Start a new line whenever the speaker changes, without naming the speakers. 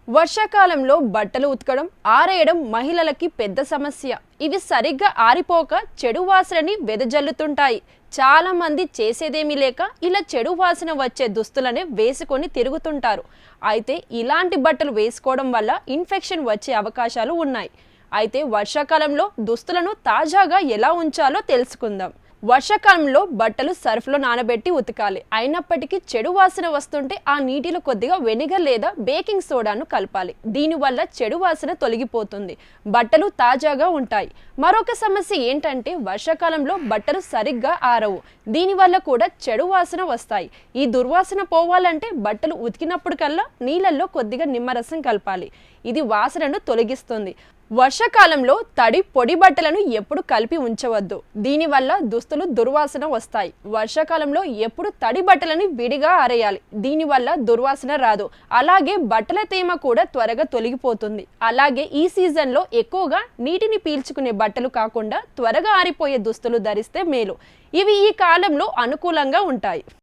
వర్షాకాలంలో బట్టలు ఉతకడం, ఆరేయడం మహిళలకి పెద్ద సమస్య. ఇవి సరిగ్గా ఆరిపోక చెడు వాసనని వెదజల్లుతుంటాయి. చాలా మంది చేసేదేమీ లేక ఇలా చెడు వాసన వచ్చే దుస్తులనే వేసుకొని తిరుగుతుంటారు. అయితే ఇలాంటి బట్టలు వేసుకోవడం వల్ల ఇన్ఫెక్షన్ వచ్చే అవకాశాలు ఉన్నాయి. అయితే వర్షాకాలంలో దుస్తులను తాజాగా ఎలా ఉంచాలో తెలుసుకుందాం. వర్షాకాలంలో బట్టలు సర్ఫ్లో నానబెట్టి ఉతకాలి. అయినప్పటికీ చెడు వాసన వస్తుంటే ఆ నీటిలో కొద్దిగా వెనిగర్ లేదా బేకింగ్ సోడాను కలపాలి. దీనివల్ల చెడు వాసన తొలగిపోతుంది, బట్టలు తాజాగా ఉంటాయి. మరొక సమస్య ఏంటంటే వర్షాకాలంలో బట్టలు సరిగ్గా ఆరవు. దీనివల్ల కూడా చెడు వాసన వస్తాయి. ఈ దుర్వాసన పోవాలంటే బట్టలు ఉతికినప్పుడు కల్లా నీళ్ళల్లో కొద్దిగా నిమ్మరసం కలపాలి. ఇది వాసనను తొలగిస్తుంది. వర్షాకాలంలో తడి పొడి బట్టలను ఎప్పుడు కలిపి ఉంచవద్దు. దీనివల్ల దుస్తులు దుర్వాసన వస్తాయి. వర్షాకాలంలో ఎప్పుడు తడి బట్టలని విడిగా ఆరేయాలి. దీనివల్ల దుర్వాసన రాదు. అలాగే బట్టల తేమ కూడా త్వరగా తొలగిపోతుంది. అలాగే ఈ సీజన్లో ఎక్కువగా నీటిని పీల్చుకునే బట్టలు కాకుండా త్వరగా ఆరిపోయే దుస్తులు ధరిస్తే మేలు. ఇవి ఈ కాలంలో అనుకూలంగా ఉంటాయి.